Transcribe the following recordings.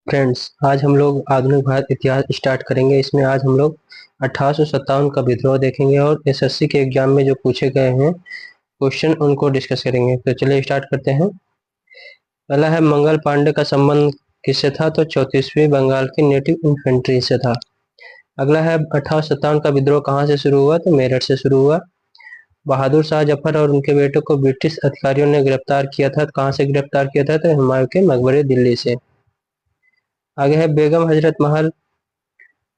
Friends, आज हम लोग आधुनिक भारत इतिहास स्टार्ट करेंगे। इसमें आज हम लोग 1857 का विद्रोह देखेंगे और एसएससी के एग्जाम में जो पूछे गए हैं क्वेश्चन उनको डिस्कस करेंगे। तो चलिए स्टार्ट करते हैं। पहला है, मंगल पांडे का संबंध किससे था? तो 34वीं बंगाल की नेटिव इन्फेंट्री से था। अगला है, 1857 का विद्रोह कहाँ से शुरू हुआ? तो मेरठ से शुरू हुआ। बहादुर शाह जफर और उनके बेटों को ब्रिटिश अधिकारियों ने गिरफ्तार किया था। कहाँ से गिरफ्तार किया था? तो हुमायूं के मकबरे दिल्ली से। आगे है, बेगम हजरत महल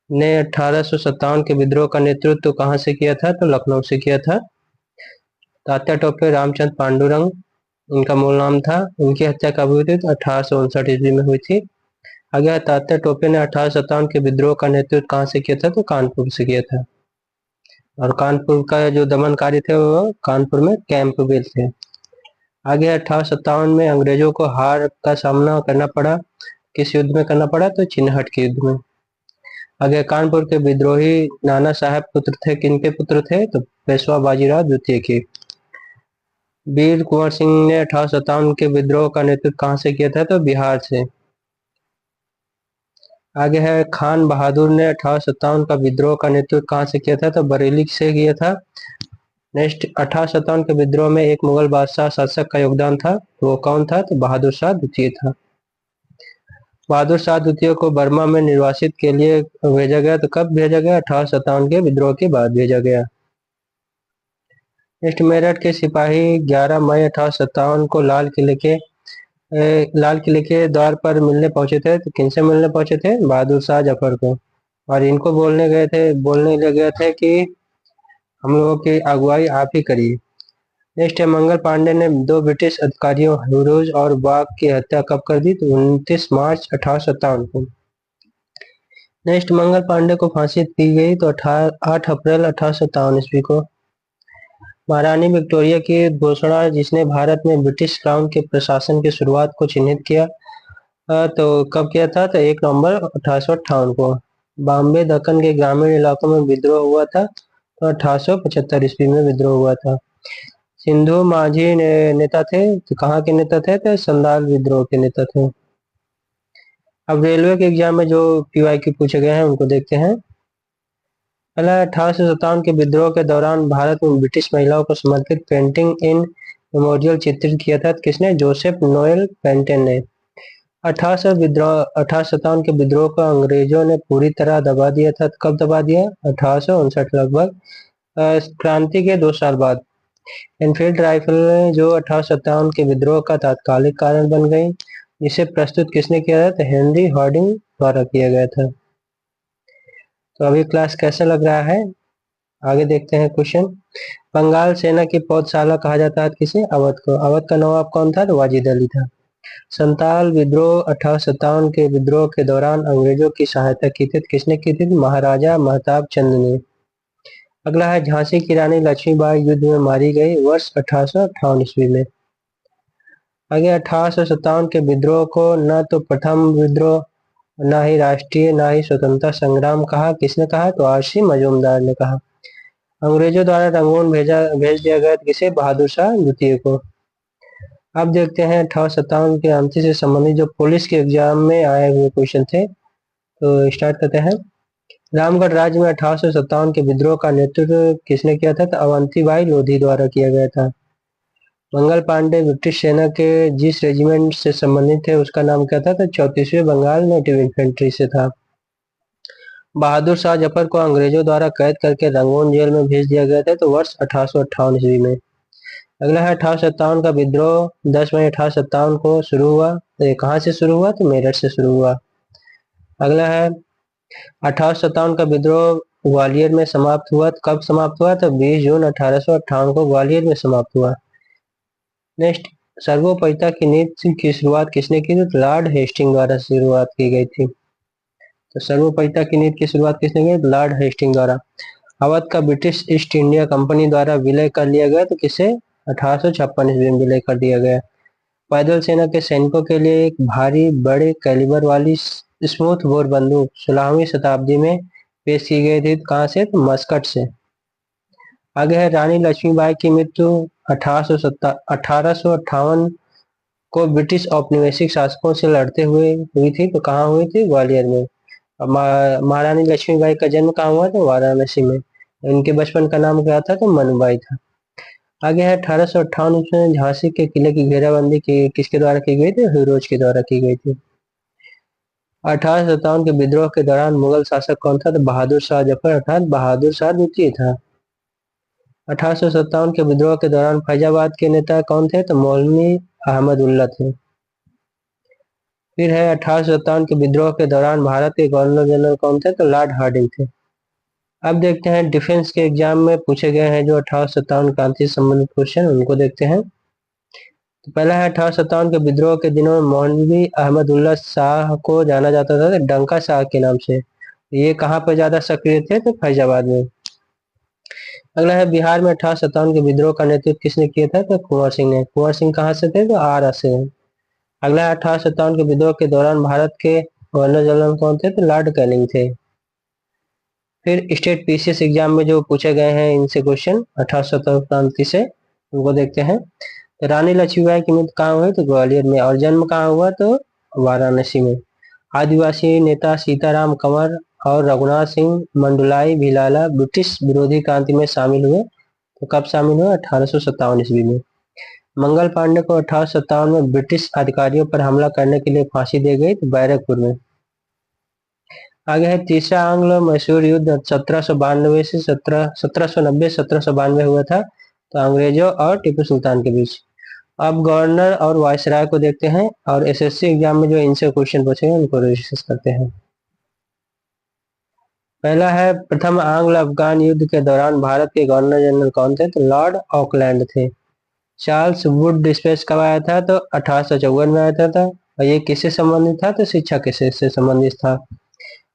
ने 1857 के विद्रोह का नेतृत्व कहाँ से किया था? तो लखनऊ से किया था। तात्या टोपे रामचंद्र पांडुरंग उनका मूल नाम था। उनकी हत्या कब हुई थी? तो 1859 ईस्वी में हुई थी। आगे, तात्या टोपे ने 1857 के विद्रोह का नेतृत्व कहाँ से किया था? तो कानपुर से किया था। और कानपुर का जो दमनकारी थे वो कानपुर में कैंपबेल थे। आगे, 1857 में अंग्रेजों को हार का सामना करना पड़ा। किस युद्ध में करना पड़ा? तो चिन्हट के युद्ध में। आगे, कानपुर के विद्रोही नाना साहब पुत्र थे। किनके पुत्र थे? तो पेशवा बाजीराव द्वितीय के। वीर कुंवर सिंह ने 1857 के विद्रोह का नेतृत्व कहाँ से किया था? तो बिहार से। आगे है, खान बहादुर ने 1857 का विद्रोह का नेतृत्व कहाँ से किया था? तो बरेली से किया था। नेक्स्ट, 1857 के विद्रोह में एक मुगल बादशाह शासक का योगदान था। वो कौन था? तो बहादुर शाह द्वितीय था। बहादुर शाह द्वितीय को बर्मा में निर्वासित के लिए भेजा गया। तो कब भेजा गया? 1857 के विद्रोह के बाद भेजा गया। नेक्स्ट, मेरठ के सिपाही 11 मई 1857 को लाल किले के द्वार पर मिलने पहुंचे थे। तो किनसे मिलने पहुंचे थे? बहादुर शाह जफर को। और इनको बोलने ले गए थे कि हम लोगों की अगुवाई आप ही करिए। नेक्स्ट है, मंगल पांडे ने दो ब्रिटिश अधिकारियों ह्यूरोज और बाग की हत्या कब कर दी? तो 29 मार्च 1857 को। नेक्स्ट, मंगल पांडे को फांसी दी गई तो 8 अप्रैल 1857 ईस्वी को। महारानी विक्टोरिया की घोषणा जिसने भारत में ब्रिटिश क्राउन के प्रशासन की शुरुआत को चिन्हित किया, तो कब किया था? तो 1 नवंबर 1858 को। बॉम्बे दक्कन के ग्रामीण इलाकों में विद्रोह हुआ था। तो 1875 ईस्वी में विद्रोह हुआ था। सिंधु माझी नेता थे। तो कहाँ के नेता थे? तो संथाल विद्रोह के नेता थे। अब रेलवे के एग्जाम में जो पीवाईक्यू पूछे गए हैं उनको देखते हैं। पहला, 1857 के विद्रोह के दौरान भारत में ब्रिटिश महिलाओं को समर्पित पेंटिंग इन मेमोरियल चित्रित किया था। किसने? जोसेफ नोएल पेंटेन ने। 1857 के विद्रोह को अंग्रेजों ने पूरी तरह दबा दिया था। कब दबा दिया? 1859 लगभग। क्रांति के 2 साल बाद एनफील्ड राइफल जो 1857 के विद्रोह का तात्कालिक कारण बन गई, जिसे प्रस्तुत किसने किया था? तो हेनरी हार्डिंग द्वारा किया गया था। तो अभी क्लास कैसा लग रहा है? आगे देखते हैं क्वेश्चन। बंगाल सेना की पौधशाला कहा जाता है किसे? अवध को। अवध का नवाब कौन था? तो वाजिद अली था। संताल विद्रोह 1857 के विद्रोह के दौरान अंग्रेजों की सहायता की थी। किसने की थी? महाराजा महताब चंद ने। अगला है, झांसी की रानी लक्ष्मीबाई युद्ध में मारी गई। वर्ष 1858 ईस्वी में। आगे, 1857 के विद्रोह को न तो प्रथम विद्रोह, न ही राष्ट्रीय, न ही स्वतंत्रता संग्राम कहा। किसने कहा? तो आरसी मजूमदार ने कहा। अंग्रेजों द्वारा रंगून भेज दिया गया किसे? बहादुर शाह द्वितीय को। अब देखते हैं 1857 की क्रांति से संबंधित जो पुलिस के एग्जाम में आए हुए क्वेश्चन थे। तो स्टार्ट करते हैं। रामगढ़ राज्य में 1857 के विद्रोह का नेतृत्व किसने किया था? तो अवंतीबाई लोधी द्वारा किया गया था। मंगल पांडे ब्रिटिश सेना के जिस रेजिमेंट से संबंधित थे उसका नाम क्या था? तो 34वीं बंगाल नेटिव इन्फेंट्री से था। बहादुर शाह जफर को अंग्रेजों द्वारा कैद करके रंगून जेल में भेज दिया गया था। तो वर्ष 1858 ईस्वी में। अगला है, 1857 का विद्रोह 10 मई 1857 को शुरू हुआ। तो ये कहाँ से शुरू हुआ? तो मेरठ से शुरू हुआ। अगला है, 1857 का विद्रोह ग्वालियर में समाप्त हुआ। तो कब समाप्त हुआ? तो 20 जून 1858 को ग्वालियर में समाप्त हुआ। नेक्स्ट, सर्वोपरिता की नीति की शुरुआत किसने की थी? तो लॉर्ड हेस्टिंग द्वारा शुरुआत की गई थी। तो सर्वोपरिता की नीति की शुरुआत किसने की? लॉर्ड हेस्टिंग द्वारा। अवध का ब्रिटिश ईस्ट इंडिया कंपनी द्वारा विलय कर लिया गया। तो किसे? 1856 ईस्वी में विलय कर दिया गया। पैदल सेना के सैनिकों के लिए एक भारी बड़े कैलिबर वाली स्मूथ बोर बंदूक 16वीं शताब्दी में पेश की गई थी। कहाँ से? तो मस्कट से। आगे है, रानी लक्ष्मीबाई की मृत्यु 1858 को ब्रिटिश औपनिवेशिक शासकों से लड़ते हुए हुई थी, तो कहाँ हुई थी? ग्वालियर में। महारानी लक्ष्मीबाई का जन्म कहाँ हुआ था? वाराणसी में। इनके बचपन का नाम क्या था? तो मनुबाई था। आगे है 1858 में झांसी के किले की घेराबंदी किसके द्वारा की गई थी? फिरोज के द्वारा की गई थी। 1857 के विद्रोह के दौरान मुगल शासक कौन था? तो बहादुर शाह जफर अर्थात बहादुर शाह द्वितीय था। 1857 के विद्रोह के दौरान फैजाबाद के नेता कौन थे? तो मौलवी अहमद उल्ला थे। फिर है 1857 के विद्रोह के दौरान भारत के गवर्नर जनरल कौन थे? तो लॉर्ड हार्डिंग थे। अब देखते हैं डिफेंस के एग्जाम में पूछे गए हैं जो 1857 क्रांति से संबंधित क्वेश्चन, उनको देखते हैं। तो पहला है 1857 के विद्रोह के दिनों में मौलवी अहमद उल्ला शाह को जाना जाता था डंका शाह के नाम से। ये कहाँ पर ज्यादा सक्रिय थे? तो फैजाबाद में। अगला है बिहार में 1857 के विद्रोह का नेतृत्व किसने किया था? तो कुंवर सिंह ने। कुंवर सिंह कहाँ से थे? तो आरा से। अगला है 1857 के विद्रोह के दौरान भारत के गवर्नर जनरल कौन थे? तो लॉर्ड कैनिंग थे। फिर स्टेट पीसीएस एग्जाम में जो पूछे गए हैं इनसे क्वेश्चन 1857 क्रांति से, उनको देखते हैं। तो रानी लक्ष्मीबाई की मृत्यु कहाँ हुई? तो ग्वालियर में। और जन्म कहाँ हुआ? तो वाराणसी में। आदिवासी नेता सीताराम कंवर और रघुनाथ सिंह मंडुलाई भिलाला ब्रिटिश विरोधी क्रांति में शामिल हुए। तो कब शामिल हुए? 1857 ईस्वी में। मंगल पांडे को 1857 में ब्रिटिश अधिकारियों पर हमला करने के लिए फांसी दी गई, तो बैरकपुर में। आगे है तीसरा आंग्लो मैसूर युद्ध 1792 से 1792 हुआ था, तो अंग्रेजों और टीपू सुल्तान के बीच। अब गवर्नर और वायसराय को देखते हैं और एसएससी एग्जाम में जो इनसे क्वेश्चन पूछेंगे उनको डिस्कस करते हैं। पहला है प्रथम आंग्ल अफगान युद्ध के दौरान भारत के गवर्नर जनरल कौन थे? तो लॉर्ड ऑकलैंड थे। चार्ल्स वुड डिस्पेच कब आया था? तो 1854 में आया था। और ये किससे संबंधित था? तो शिक्षा के से संबंधित था।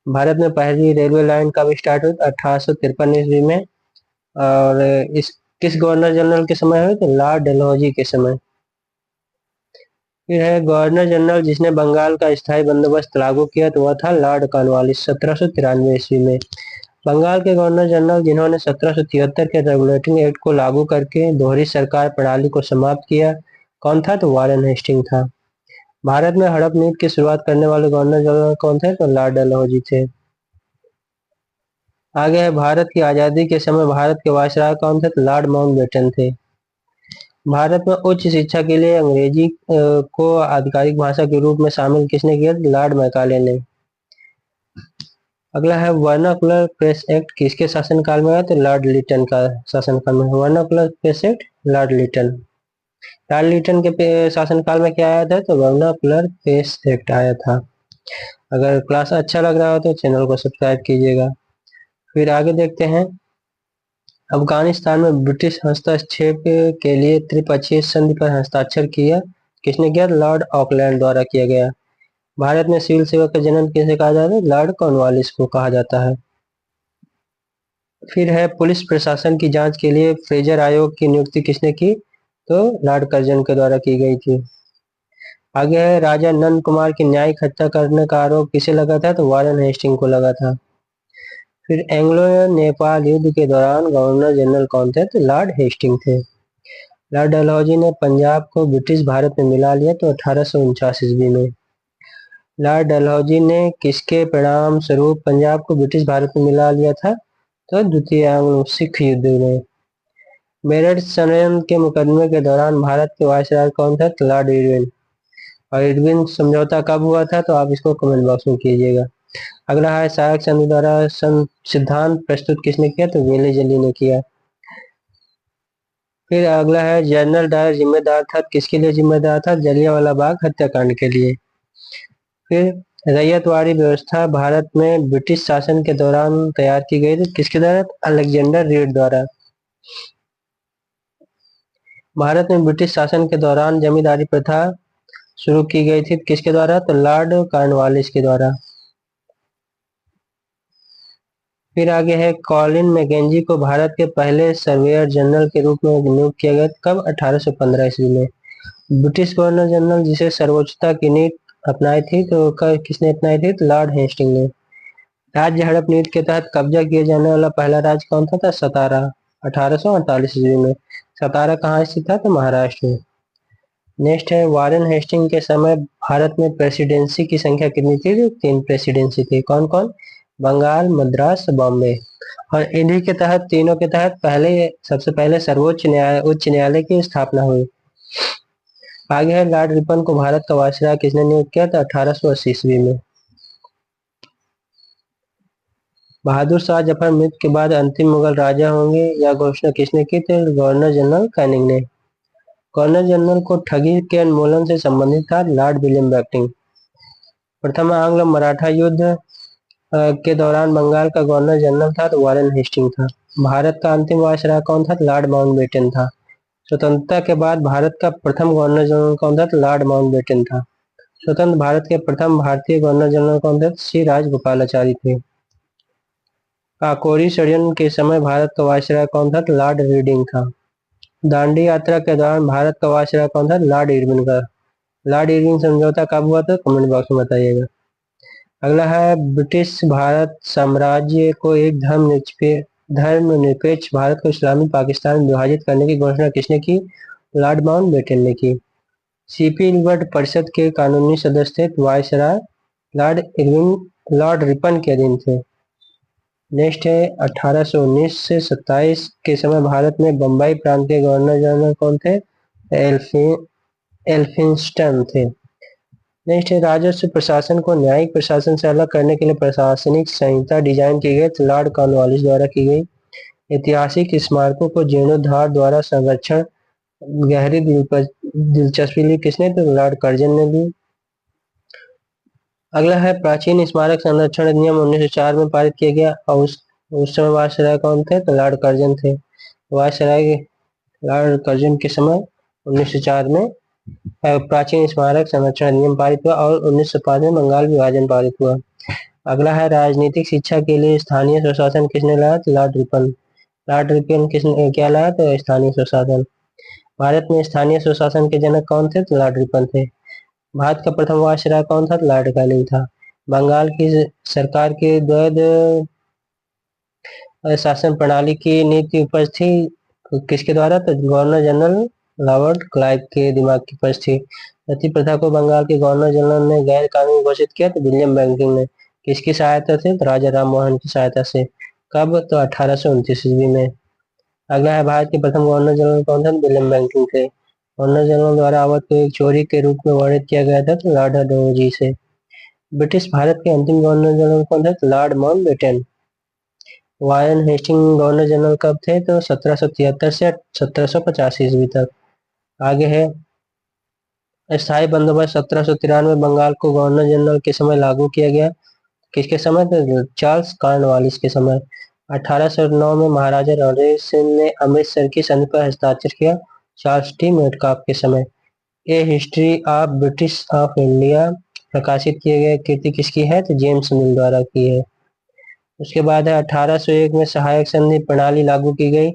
भारत में पहली रेलवे लाइन कब स्टार्ट हुई? 1853 ईस्वी में। और इस किस गवर्नर जनरल के समय हुई? तो लॉर्ड डलहौजी के समय। फिर है गवर्नर जनरल जिसने बंगाल का स्थायी बंदोबस्त लागू किया, तो वह था लॉर्ड कॉर्नवालिस 1793 ईस्वी में। बंगाल के गवर्नर जनरल जिन्होंने 1773 के रेगुलेटिंग एक्ट को लागू करके दोहरी सरकार प्रणाली को समाप्त किया, कौन था? तो वारेन हेस्टिंग था। भारत में हड़प नीति की शुरुआत करने वाले गवर्नर जनरल कौन थे? तो लॉर्ड डलहौजी थे। आगे है भारत की आजादी के समय भारत के वायसराय कौन थे? तो लॉर्ड माउंटबेटन थे। भारत में उच्च शिक्षा के लिए अंग्रेजी को आधिकारिक भाषा के रूप में शामिल किसने किया? लॉर्ड मैकाले ने। अगला है वर्नाकुलर प्रेस एक्ट किसके शासनकाल में आया? तो लॉर्ड लिटन का शासनकाल में। Vernacular press act Lord Lytton. Lord Lytton के शासनकाल में क्या आया था? तो वर्नाकुलर प्रेस एक्ट आया था। अगर क्लास अच्छा लग रहा हो तो चैनल को सब्सक्राइब कीजिएगा। फिर आगे देखते हैं। अफगानिस्तान में ब्रिटिश हस्तक्षेप के लिए त्रिपक्षीय संधि पर हस्ताक्षर किया, किसने किया? लॉर्ड ऑकलैंड द्वारा किया गया। भारत में सिविल सेवा का जनक किसे कहा जाता है? लॉर्ड कॉर्नवालिस को कहा जाता है। फिर है पुलिस प्रशासन की जांच के लिए फ्रेजर आयोग की नियुक्ति किसने की? तो लॉर्ड कर्जन के द्वारा की गई थी। आगे है राजा नंद कुमार की न्यायिक हत्या करने का आरोप किसे लगा था? तो वारेन हेस्टिंग को लगा था। फिर एंग्लो नेपाल युद्ध के दौरान गवर्नर जनरल कौन थे? तो लॉर्ड हेस्टिंग थे। लॉर्ड डलहौजी ने पंजाब को ब्रिटिश भारत में मिला लिया, तो 1849 ईस्वी में। लॉर्ड डलहौजी ने किसके परिणाम स्वरूप पंजाब को ब्रिटिश भारत में मिला लिया था? तो द्वितीय एंग्लो सिख युद्ध में। मेरठ षड्यंत्र के मुकदमे के दौरान भारत के वायसराय कौन था? तो लॉर्ड इरविन। और इरविन समझौता कब हुआ था? तो आप इसको कमेंट बॉक्स में कीजिएगा। अगला है सहायक संधि द्वारा सिद्धांत प्रस्तुत किसने किया? तो वेले जली ने किया। फिर अगला है जनरल डायर जिम्मेदार था, किसके लिए जिम्मेदार था? जलियांवाला बाग हत्याकांड के लिए। फिर रैयतवाड़ी व्यवस्था भारत में ब्रिटिश शासन के दौरान तैयार की गई थी, किसके द्वारा? अलेक्जेंडर रीड द्वारा। भारत में ब्रिटिश शासन के दौरान जमींदारी प्रथा शुरू की गई थी, किसके द्वारा? तो लॉर्ड कॉर्नवालिस के द्वारा। फिर आगे है कॉलिन मैकेंजी को भारत के पहले सर्वेयर जनरल के रूप में नियुक्त किया गया, कब? 1815 ईस्वी में। ब्रिटिश गवर्नर जनरल जिसे सर्वोच्चता की नीति अपनाई थी, तो किसने अपनाई थी? तो लॉर्ड हेस्टिंग ने। राज्य हड़प नीति के तहत कब्जा किए जाने वाला पहला राज्य कौन था? सतारा 1848 ईस्वी में। सतारा कहाँ स्थित था? तो महाराष्ट्र में। नेक्स्ट है वारेन हेस्टिंग के समय भारत में प्रेसिडेंसी की संख्या कितनी थी? 3 प्रेसिडेंसी थी। कौन कौन? बंगाल, मद्रास, बॉम्बे। और इन्हीं के तहत, तीनों के तहत सबसे पहले उच्च न्यायालय की स्थापना हुई। आगे है लॉर्ड रिपन को भारत का वायसराय किसने नियुक्त किया था? 1880 ईस्वी में। बहादुर शाह जफर मृत्यु के बाद अंतिम मुगल राजा होंगे, यह घोषणा किसने की थी? गवर्नर जनरल कैनिंग ने। गवर्नर जनरल को ठगी के उन्मूलन से संबंधित था लॉर्ड विलियम बेंटिंक। प्रथम आंग्ल मराठा युद्ध के दौरान बंगाल का गवर्नर जनरल था तो वारेन हेस्टिंग था। भारत का अंतिम वायसराय कौन था? लॉर्ड माउंटबेटन था। स्वतंत्रता के बाद भारत का प्रथम गवर्नर जनरल कौन था? लॉर्ड माउंटबेटन था। स्वतंत्र भारत के प्रथम भारतीय गवर्नर जनरल कौन थे? श्री राजगोपालाचारी थे। काकोरी षड्यंत्र के समय भारत का वायसराय कौन था? लॉर्ड रीडिंग था। दांडी यात्रा के दौरान भारत का वायसराय कौन था? लॉर्ड इरविन का। लॉर्ड इरविन समझौता कब हुआ था? कमेंट बॉक्स में बताइएगा। अगला है ब्रिटिश भारत साम्राज्य को एक धर्मनिरपेक्ष भारत को इस्लामी पाकिस्तान में विभाजित करने की घोषणा किसने की? लॉर्ड माउंटबेटन ने की। सीपी रिवर्ट परिषद के कानूनी सदस्य थे वायसराय लॉर्ड रिपन के अधीन थे। नेक्स्ट है 1819 से 27 के समय भारत में बम्बई प्रांत के गवर्नर जनरल कौन थे? एल्फिंस्टन थे। नेक्स्ट है राजस्व प्रशासन को न्यायिक प्रशासन से अलग करने के लिए प्रशासनिक संहिता डिजाइन की गई, लॉर्ड कॉर्नवालिस द्वारा की गई। ऐतिहासिक स्मारकों को जीर्णोद्धार द्वारा संरक्षण गहरी दिलचस्पी ली किसने? तो लॉर्ड कर्जन ने ली। अगला है प्राचीन स्मारक संरक्षण अधिनियम 1904 में पारित किया गया और उस समय वायसराय कौन थे? तो लॉर्ड कर्जन थे। वायसराय लॉर्ड कर्जन के समय 1904 में प्राचीन स्मारक संरक्षण अधिनियम पारित हुआ और 1905 में बंगाल विभाजन पारित हुआ। अगला है राजनीतिक शिक्षा के लिए स्थानीय स्वशासन किसने लाया? तो लॉर्ड रिपन। लॉर्ड रिपन किसने क्या लाया? तो स्थानीय स्वशासन। भारत में स्थानीय स्वशासन के जनक कौन थे? तो लॉर्ड रिपन थे। भारत का प्रथम वायसराय कौन था? लॉर्ड कैनिंग था। बंगाल की सरकार की द्वैध शासन प्रणाली की नीति उपज थी किसके द्वारा? तो गवर्नर जनरल लॉर्ड क्लाइव के दिमाग की उपज थी। सती प्रथा को बंगाल के गवर्नर जनरल ने गैर कानूनी घोषित किया तो विलियम बेंटिंक ने। किसकी सहायता से? तो राजा राम मोहन की सहायता से। कब? तो 1829 ईस्वी में। अगला है भारत के प्रथम गवर्नर जनरल कौन थे? विलियम बेंटिंक थे। गवर्नर जनरल द्वारा अवध को एक चोरी के रूप में वर्णित किया गया था तो लॉर्ड डलहौजी से। ब्रिटिश भारत के अंतिम गवर्नर जनरल कौन थे? तो Lord Mountbatten. Warren Hastings governor general कब थे? तो 1773 से 1785 ईस्वी तक। आगे है स्थायी बंदोबस्त 1793 बंगाल को गवर्नर जनरल के समय लागू किया गया। किसके समय? तो चार्ल्स कॉर्नवालिस के समय। 1809 में महाराजा रणजीत सिंह ने अमृतसर की संधि पर हस्ताक्षर किया चार्ल्स टी मेटकाफ के समय। A history of British of India प्रकाशित किए गए कृति किसकी है? तो जेम्स मिल द्वारा की है। उसके बाद है 1801 में सहायक संधि प्रणाली लागू की गई।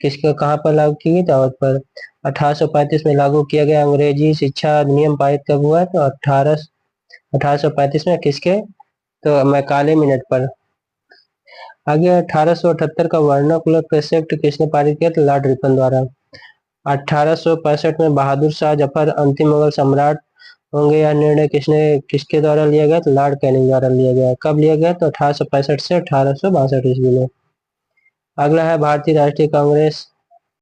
किसके कहाँ पर लागू की गई? तो अवध पर। 1835 में लागू किया गया अंग्रेजी शिक्षा अधिनियम पारित कब हुआ? तो 1835 में किसके? तो मैकाले मिनट पर। आगे 1878 का वर्नाकुलर प्रेस एक्ट किसने पारित किया? तो लॉर्ड रिपन द्वारा। 1865 में बहादुर शाह जफर अंतिम मुगल सम्राट होंगे, यह निर्णय किसके द्वारा लिया गया? तो लॉर्ड कैनिंग द्वारा लिया गया। कब लिया गया? तो 1865 से 1862 ईस्वी में। अगला है भारतीय राष्ट्रीय कांग्रेस